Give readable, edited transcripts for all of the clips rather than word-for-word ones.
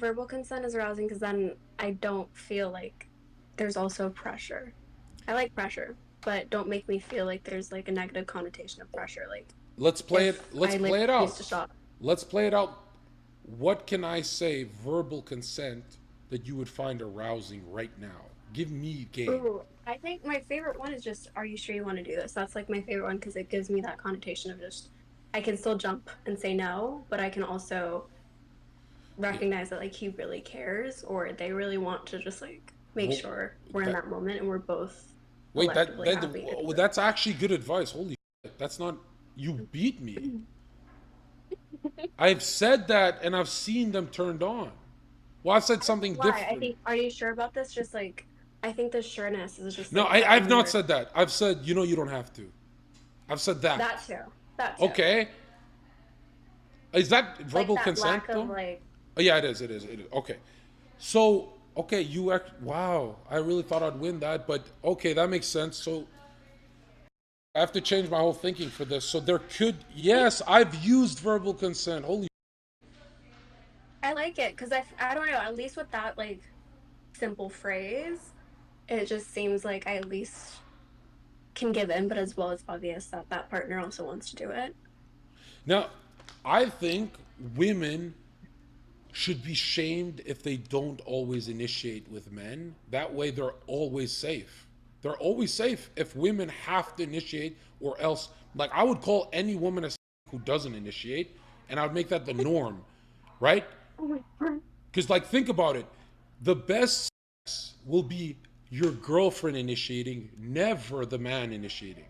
verbal consent is arousing because then I don't feel like there's also pressure. I like pressure, but don't make me feel like there's like a negative connotation of pressure. Like Let's play it. if Let's I play it used out. to shop. Let's play it out. What can I say verbal consent that you would find arousing right now? Give me game. Ooh, I think my favorite one is just, "Are you sure you want to do this?" That's like my favorite one because it gives me that connotation of just, I can still jump and say no, but I can also Yeah. recognize that like he really cares or they really want to just like make Well, sure we're in that that moment and we're both wait. collectively happy. That's actually good advice. Holy shit. That's not. You beat me. I've said that and I've seen them turned on. Well, I've said I don't know something why. I different. think, are you sure about this? Just like, I think the sureness is just No, like the I've not inward. said that. I've said, you don't have to. I've said that. That too. That too. Okay. Is that Like verbal that consent lack of though? like, Oh, yeah, it is. It is. It is. Okay. So, okay, wow, I really thought I'd win that, but okay, that makes sense. So, I have to change my whole thinking for this. So, yes, I've used verbal consent. Holy, I like it because I don't know, at least with that like simple phrase, it just seems like I at least can give in, but as well as obvious that that partner also wants to do it. now, I think women should be shamed if they don't always initiate with men. That way, they're always safe. They're always safe if women have to initiate, or else, like, I would call any woman a who doesn't initiate, and I would make that the norm, right? Oh my God. Because, like, think about it. The best sex will be your girlfriend initiating, never the man initiating.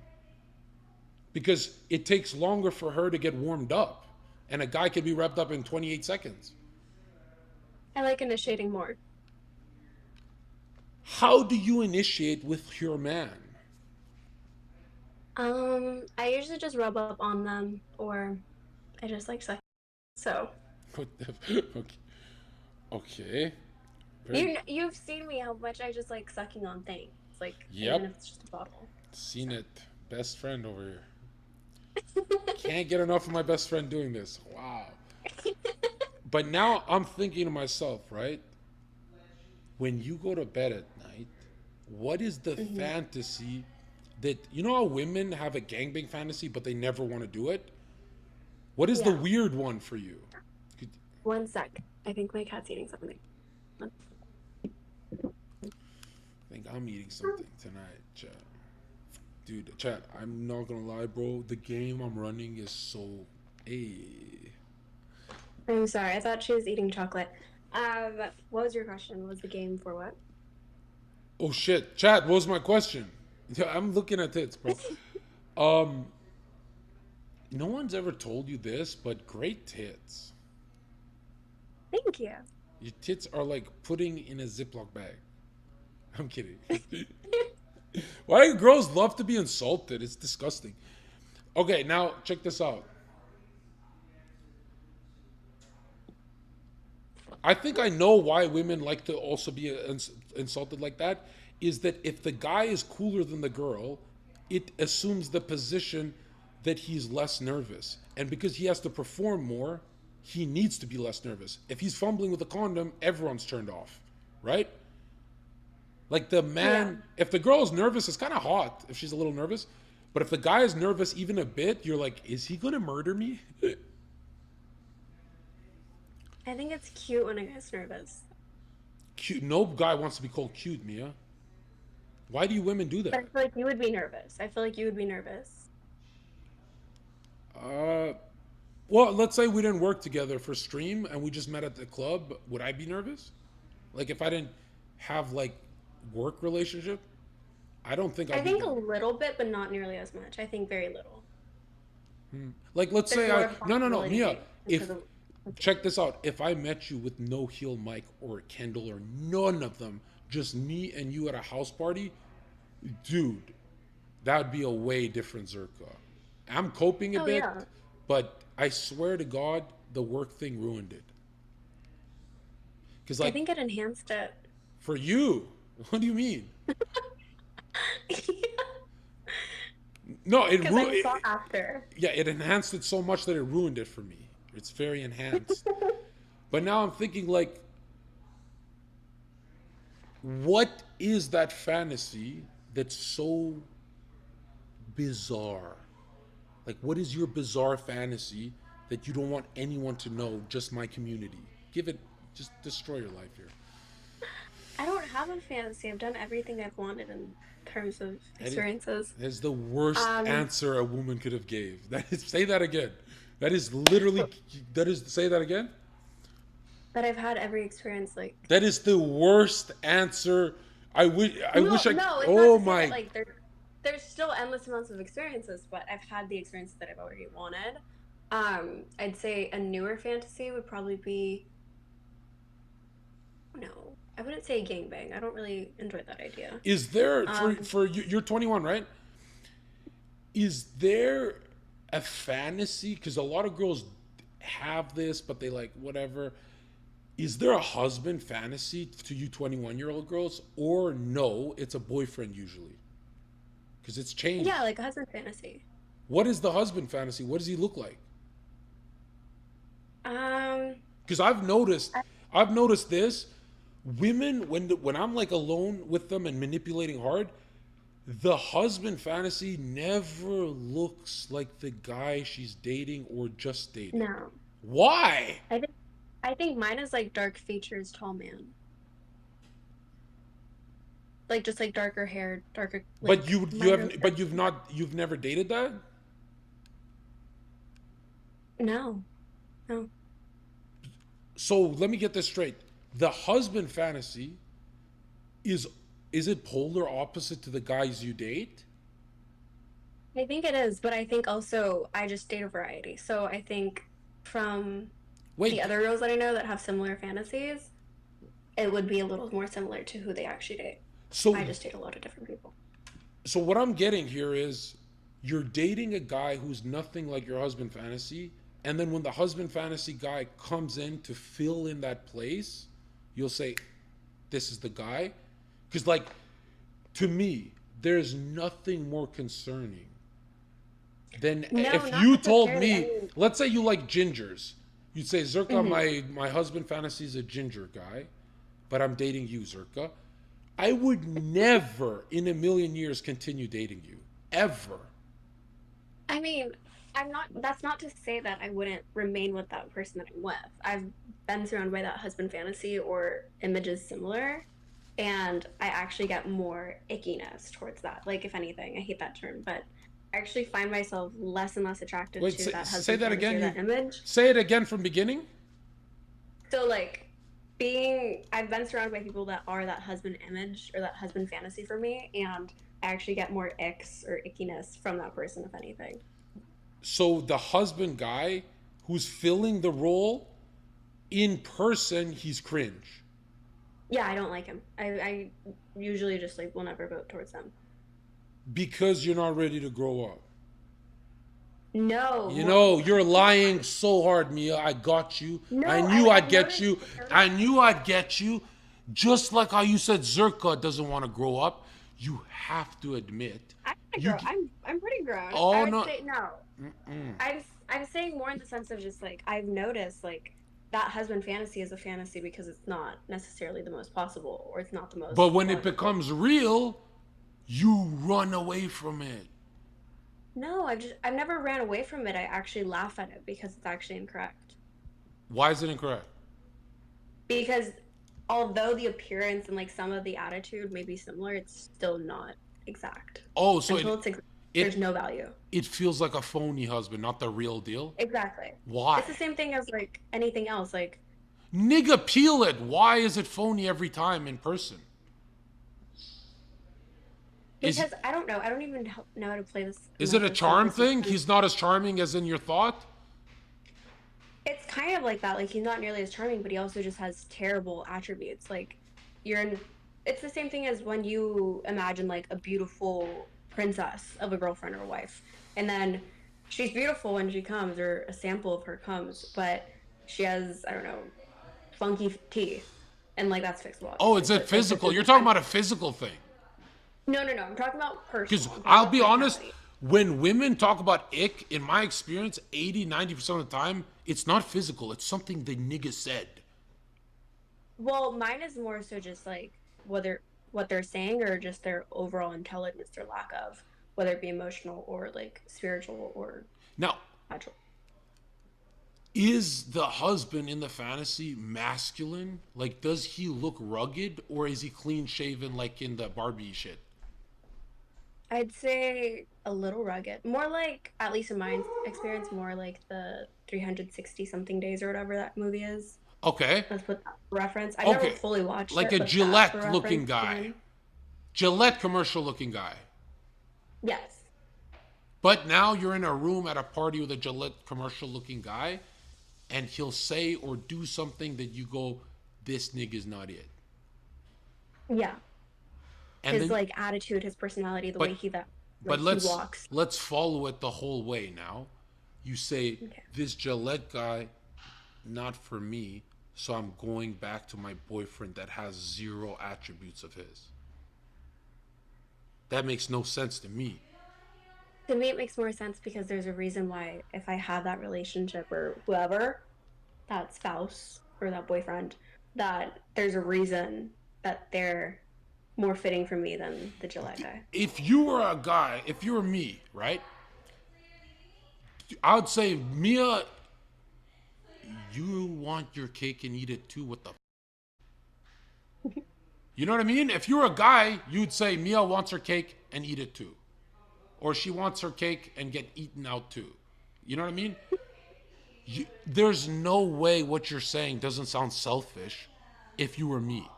Because it takes longer for her to get warmed up, and a guy can be wrapped up in 28 seconds. I like initiating more. How do you initiate with your man? I usually just rub up on them or I just like suck. So Okay. Okay. Very. you've seen me how much I just like sucking on things. Like even Yep. if it's just a bottle. Seen it. Best friend over here. Can't get enough of my best friend doing this. Wow. But now I'm thinking to myself, right? When you go to bed at night, what is the Hmm. fantasy that how women have a gangbang fantasy, but they never want to do it? What is the Yeah. weird one for you? One sec. I think my cat's eating something. I think I'm eating something tonight, chat. Dude, chat, I'm not gonna lie, bro. The game I'm running is so. Hey. I'm sorry. I thought she was eating chocolate. What was your question? What was the game for what? Oh shit, chat, what was my question? Yeah, I'm looking at tits, bro. Um, no one's ever told you this, but great tits. Thank you. Your tits are like pudding in a Ziploc bag. I'm kidding. Why do girls love to be insulted? It's disgusting. Okay, now check this out. I think I know why women like to also be insulted like that. Is that if the guy is cooler than the girl, it assumes the position that he's less nervous. And because he has to perform more, he needs to be less nervous. If he's fumbling with a condom, everyone's turned off, right? Like the Yeah. man, if the girl is nervous, it's kind of hot if she's a little nervous. But if the guy is nervous even a bit, you're like, is he gonna murder me? I think it's cute when a guy's nervous. Cute. No guy wants to be called cute, Mia. Why do you women do But I that? feel like you would be nervous. I feel like you would be nervous. Uh, well, let's say we didn't work together for stream and we just met at the club. Would I be nervous? Like if I didn't have like work relationship, I don't think I I'd be think a that. little bit, but not nearly as much. I think very little. Like let's There's say more I of a no Mia, possibility because if of. check this out. If I met you with no heel Mike or Kendall or none of them, just me and you at a house party, dude, that would be a way different Zerka. I'm coping a Oh bit, yeah, but I swear to God, the work thing ruined it. Cause I like think it enhanced it. for you, what do you mean? No, Because I'm sought after. yeah, it enhanced it so much that it ruined it for me. It's very enhanced. But now I'm thinking like What is that fantasy that's so bizarre? Like, what is your bizarre fantasy that you don't want anyone to know, just my community? Give it, just destroy your life here. I don't have a fantasy. I've done everything I've wanted in terms of That is, experiences. that is the worst Um, answer a woman could have gave. That is, say that again. That is literally, that is, say that again. but I've had every experience like That is the worst answer. I no, wish I, no, it's not oh to say that my, like there's still endless amounts of experiences, but I've had the experiences that I've already wanted. I'd say a newer fantasy would probably be no, I wouldn't say gangbang. I don't really enjoy that idea. is there, Um, for you, you're 21, right? Is there a fantasy? Because a lot of girls have this, but they like whatever. Is there a husband fantasy to you 21-year-old girls? Or no, it's a boyfriend usually? Because it's yeah, changed. like a husband fantasy. What is the husband fantasy? What does he look like? Um, Because I, I've noticed this. Women, when I'm like alone with them and manipulating hard, the husband fantasy never looks like the guy she's dating or just dating. no, Why? I think I think mine is like dark features, tall man, like just like darker hair, darker But like you minor. haven't, but you've never dated that. No, no. So let me get this straight. The husband fantasy is is it polar opposite to the guys you date? I think it is, but I think also I just date a variety. So I think from the Wait, other girls that I know that have similar fantasies, it would be a little more similar to who they actually date. so I just date a lot of different people. so what I'm getting here is you're dating a guy who's nothing like your husband fantasy, and then when the husband fantasy guy comes in to fill in that place, you'll say, "This is the guy," because like to me, there's nothing more concerning than No, if not you told necessarily. I me, mean, let's say you like gingers, you'd say, Zerka, mhm. my husband fantasy is a ginger guy, but I'm dating you, Zerka. I would never in a million years continue dating you. Ever. I mean, I'm not, that's not to say that I wouldn't remain with that person that I'm with. I've been surrounded by that husband fantasy or images similar, and I actually get more ickiness towards that. Like, if anything, I hate that term, but I actually find myself less and less attracted Wait, to that say husband that fantasy again. or You that image. say it again from beginning. So, like, I've been surrounded by people that are that husband image or that husband fantasy for me, and I actually get more icks or ickiness from that person, if anything. So the husband guy who's filling the role in person, he's cringe Yeah, I don't like him. I usually just like will never vote towards them. because you're not ready to grow up. No, You well, know, you're lying so hard, Mia. I got you. I no, knew I'd I've get noticed. you. I've I noticed. knew I'd get you. Just like how you said Zerka doesn't want to grow up. You have to admit, I'm a you. grown. I'm pretty grown. Oh I would no. say no. Mm-mm. I'm saying more in the sense of just like I've noticed like that husband fantasy is a fantasy because it's not necessarily the most possible or it's not the But most when it logical. becomes real, you run away from it. No, I've never ran away from it. I actually laugh at it because it's actually incorrect. Why is it incorrect? Because although the appearance and like some of the attitude may be similar, it's still not exact. Oh, so Until it's exact, there's it no value. it feels like a phony husband, not the real deal. Exactly. Why? It's the same thing as like anything else. Like Nigga, peel it. Why is it phony every time in person? Is because I don't know. I don't even know how to play this in is like it a the charm simplest of thing? terms. He's not as charming as in your thought. It's kind of like that. Like he's not nearly as charming, but he also just has terrible attributes. Like you're in. It's the same thing as when you imagine like a beautiful princess of a girlfriend or a wife, and then she's beautiful when she comes, or a sample of her comes, but she has I don't know funky teeth, and like that's fixable, Oh, obviously. it's a But like this physical. is You're talking I'm about a physical thing. no. I'm talking about Because personal. I'm talking I'll about be honest, personality. when women talk about ick, in my experience, 80, 90% of the time, it's not physical. It's something the nigga said. Well, mine is more so just like whether what they're saying or just their overall intelligence or lack of, whether it be emotional or like spiritual or Now, natural. is the husband in the fantasy masculine? Like, does he look rugged or is he clean shaven like in the Barbie shit? I'd say a little rugged. More like, at least in my experience, more like the 360 something days or whatever that movie is. Okay. Let's put that for reference. I've never Okay. fully watched Like it, a but that for Gillette looking reference guy. again. Gillette commercial looking guy. Yes. But now you're in a room at a party with a Gillette commercial looking guy, and he'll say or do something that you go, this nigga's not it. Yeah. And His then, like attitude, his personality, the way but, he that but like he walks. let's follow it the whole way now. You say, Okay. this Gillette guy, not for me, so I'm going back to my boyfriend that has zero attributes of his. That makes no sense to me. To me, it makes more sense because there's a reason why if I have that relationship or whoever, that spouse or that boyfriend, that there's a reason that they're more fitting for me than the Gillette guy. If you were a guy, if you were me, right? I would say, Mia, you want your cake and eat it too. What the? You know what I mean? If you were a guy, you'd say Mia wants her cake and eat it too, or she wants her cake and get eaten out too. You know what I mean? There's no way what you're saying doesn't sound selfish. If you were me,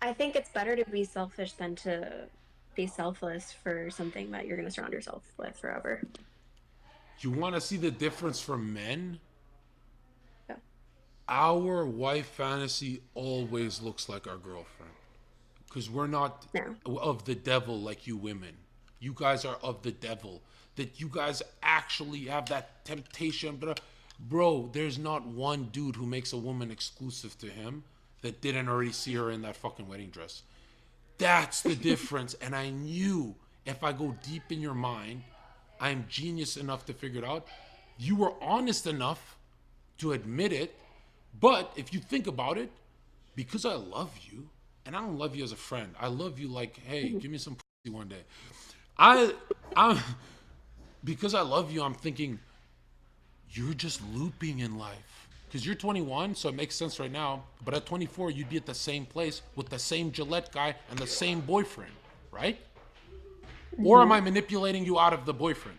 I think it's better to be selfish than to be selfless for something that you're going to surround yourself with forever. you want to see the difference from men. Yeah. Our wife fantasy always looks like our girlfriend because we're not No. of the devil like you women. You guys are of the devil. That you guys actually have that temptation. But bro, there's not one dude who makes a woman exclusive to him that didn't already see her in that fucking wedding dress. That's the difference. And I knew if I go deep in your mind, I'm genius enough to figure it out. You were honest enough to admit it. But if you think about it, because I love you, and I don't love you as a friend, I love you like, hey, give me some pussy one day. I, I'm, because I love you, I'm thinking, you're just looping in life. Because you're 21, so it makes sense right now. But at 24, you'd be at the same place with the same Gillette guy and the same boyfriend, right? Or am Mm-hmm. I manipulating you out of the boyfriend?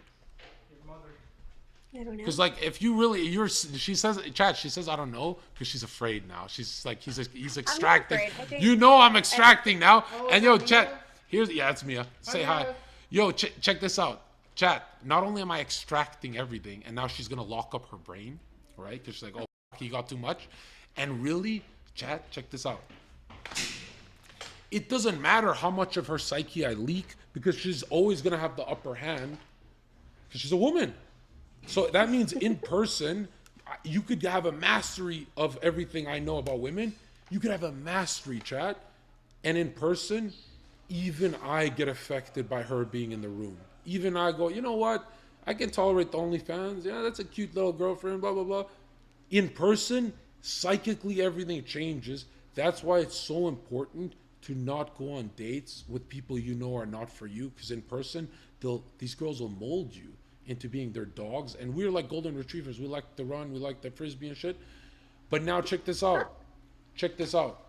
I don't know. Because like, if you really, she says, chat, she says, I don't know, because she's afraid now. She's like, he's I'm not extracting. afraid. I think You know, I'm I, extracting now. Oh, And is yo, that chat, Mia? here's, yeah, it's Mia. Say hi. Mia. Yo, check this out. Chat, not only am I extracting everything, and now she's going to lock up her brain, right? Because she's like, oh, he got too much. And really, chat, check this out. It doesn't matter how much of her psyche I leak because she's always going to have the upper hand because she's a woman. So that means in person, you could have a mastery of everything I know about women. You could have a mastery, chat. And in person, even I get affected by her being in the room. Even I go, you know what? I can tolerate the OnlyFans. Yeah, that's a cute little girlfriend, blah, blah, blah. In person, psychically, everything changes. That's why it's so important to not go on dates with people you know are not for you. Because in person, these girls will mold you into being their dogs. And we're like golden retrievers. We like to run, we like the frisbee and shit. But now check this out. Check this out.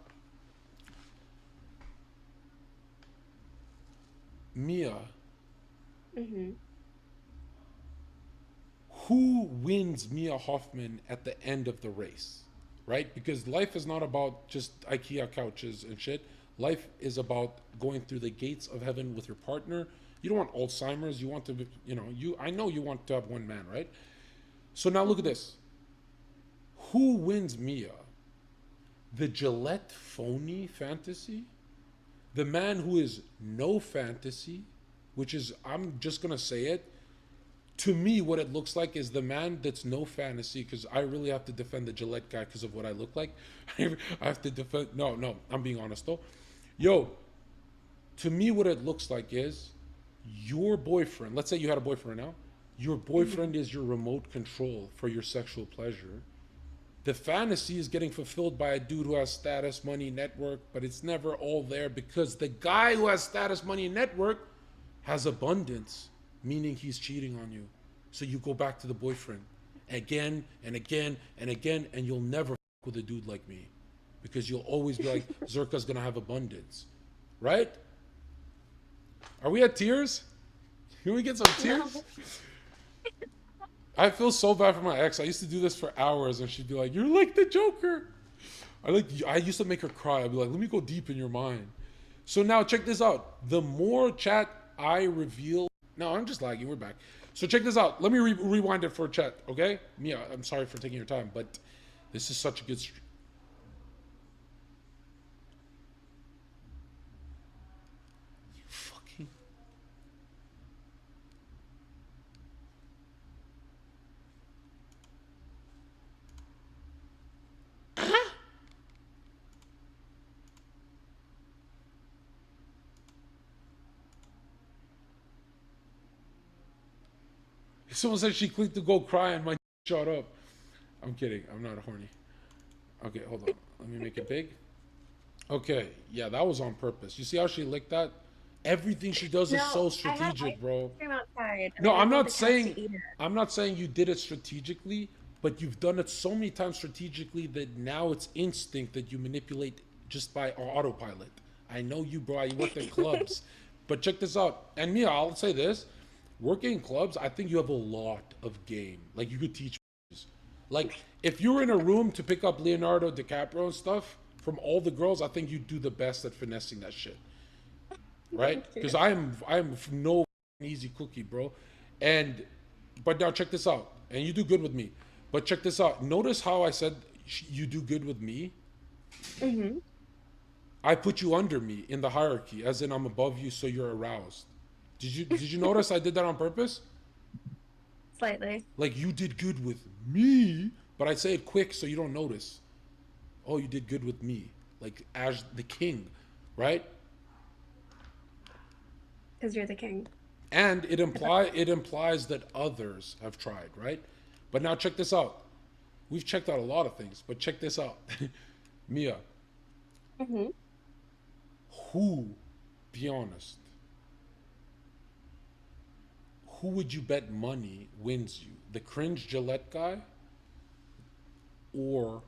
Mia, mm-hmm. who wins Mia Hoffman at the end of the race? Right? Because life is not about just IKEA couches and shit. Life is about going through the gates of heaven with your partner. You don't want Alzheimer's. You want to, I know you want to have one man, right? So now look at this. Who wins Mia? The Gillette phony fantasy? The man who is no fantasy, which is, I'm just going to say it. To me, what it looks like is the man that's no fantasy, because I really have to defend the Gillette guy because of what I look like. I have to defend. No, I'm being honest though. Yo, to me, what it looks like is your boyfriend. Let's say you had a boyfriend now. Your boyfriend is your remote control for your sexual pleasure. The fantasy is getting fulfilled by a dude who has status, money, network, but it's never all there because the guy who has status, money, and network has abundance, meaning he's cheating on you. So you go back to the boyfriend again and again and again, and you'll never with a dude like me because you'll always be like, Zherka's gonna have abundance, right? Are we at tears? Can we get some tears? No. I feel so bad for my ex. I used to do this for hours, and she'd be like, "You're like the Joker." I used to make her cry. I'd be like, "Let me go deep in your mind." So now check this out. The more chat I reveal, no, I'm just lagging. We're back. So check this out. Let me rewind it for chat, okay? Mia, I'm sorry for taking your time, but this is such a good. You fucking. Someone said she clicked to go cry and my shut up. I'm kidding. I'm not horny. Okay, hold on. Let me make it big. Okay, yeah, that was on purpose. You see how she licked that? Everything she does is No, so I had strategic, ice bro. cream outside, and No, I didn't want the cats to eat it. I'm not saying you did it strategically, but you've done it so many times strategically that now it's instinct that you manipulate just by autopilot. I know you, bro. You worked at clubs. But check this out. And Mia, I'll say this. Working in clubs, I think you have a lot of game. Like you could teach. Like if you were in a room to pick up Leonardo DiCaprio and stuff from all the girls, I think you'd do the best at finessing that shit, right? Thank Because you. I'm no easy cookie, bro. And but now check this out, and you do good with me. But check this out. Notice how I said you do good with me. Mm-hmm. I put you under me in the hierarchy, as in I'm above you, so you're aroused. Did you notice I did that on purpose? Slightly. Like you did good with me, but I say it quick so you don't notice. Oh, you did good with me, like as the king, right? Because you're the king. And it implies that others have tried, right? But now check this out. We've checked out a lot of things, but check this out. Mia, Mm-hmm. who, be honest, who would you bet money wins you? The cringe Gillette guy or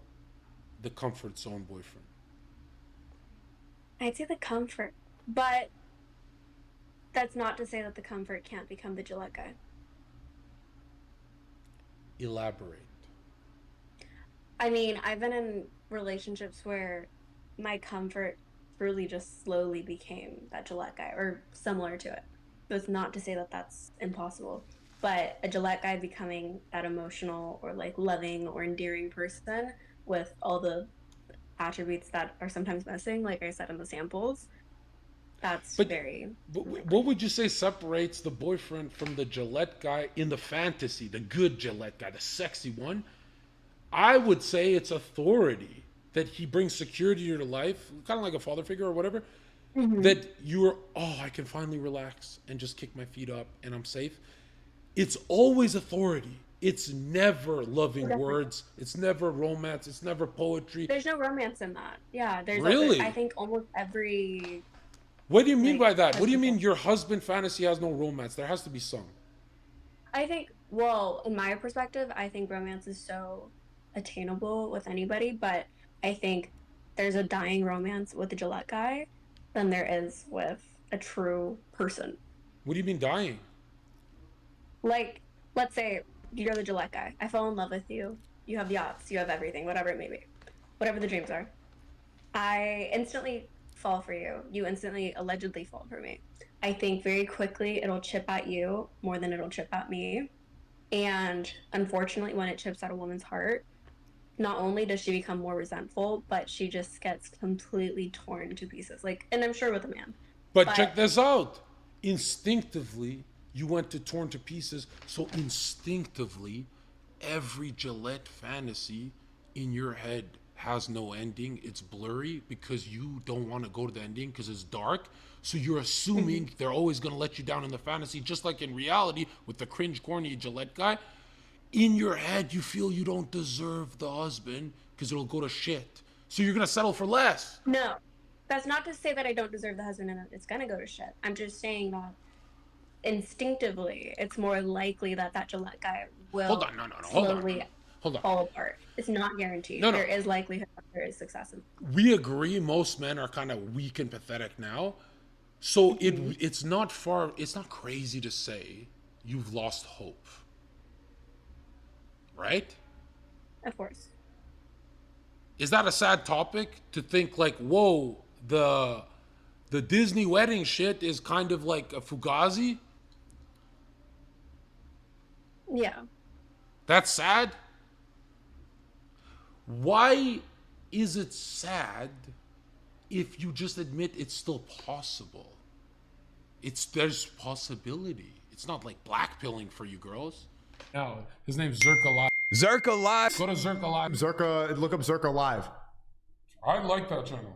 the comfort zone boyfriend? I'd say the comfort, but that's not to say that the comfort can't become the Gillette guy. Elaborate. I mean, I've been in relationships where my comfort truly just slowly became that Gillette guy or similar to it. So it's not to say that that's impossible, but a Gillette guy becoming that emotional or like loving or endearing person with all the attributes that are sometimes missing, like I said in the samples, that's But, very but what unlikely. would you say separates the boyfriend from the Gillette guy in the fantasy, the good Gillette guy, the sexy one? I would say it's authority that he brings security to your life, kind of like a father figure or whatever. Mm-hmm. That you're, oh, I can finally relax and just kick my feet up and I'm safe. It's always authority. It's never loving Definitely. words. It's never romance. It's never poetry. There's no romance in that. Yeah, I Really? think almost every What do you mean like by that? What do you mean presentation. your husband fantasy has no romance? There has to be some. I think, well, in my perspective, I think romance is so attainable with anybody, but I think there's a dying romance with the Gillette guy than there is with a true person. What do you mean dying? Like, let's say you're the Gillette guy. I fall in love with you. You have yachts, you have everything, whatever it may be, whatever the dreams are. I instantly fall for you. You instantly allegedly fall for me. I think very quickly it'll chip at you more than it'll chip at me. And unfortunately, when it chips at a woman's heart, not only does she become more resentful, but she just gets completely torn to pieces. Like, and I'm sure with a man, But check but this out. Instinctively, you went to torn to pieces. So instinctively, every Gillette fantasy in your head has no ending. It's blurry because you don't want to go to the ending because it's dark. So you're mhm. assuming they're always going to let you down in the fantasy, just like in reality with the cringe, corny Gillette guy. in your head you feel you don't deserve the husband because it'll go to shit. So you're gonna settle for less. No, that's not to say that I don't deserve the husband and it's gonna go to shit. I'm just saying that instinctively, it's more likely that that Gillette guy Hold will on, no, no, no, slowly hold on. fall apart. It's not guaranteed. No, no. There is likelihood that there is success in We agree most men are kind of weak and pathetic now. So it's not far, it's not crazy to say you've lost hope. Right? of course. Is that a sad topic to think like, whoa, the Disney wedding shit is kind of like a fugazi? Yeah. That's sad? Why is it sad if you just admit it's still possible? There's possibility. It's not like blackpilling for you girls. No, his name's Zherka Live. Zherka Live. Go to Zherka Live. Zherka, look up Zherka Live. I like that channel.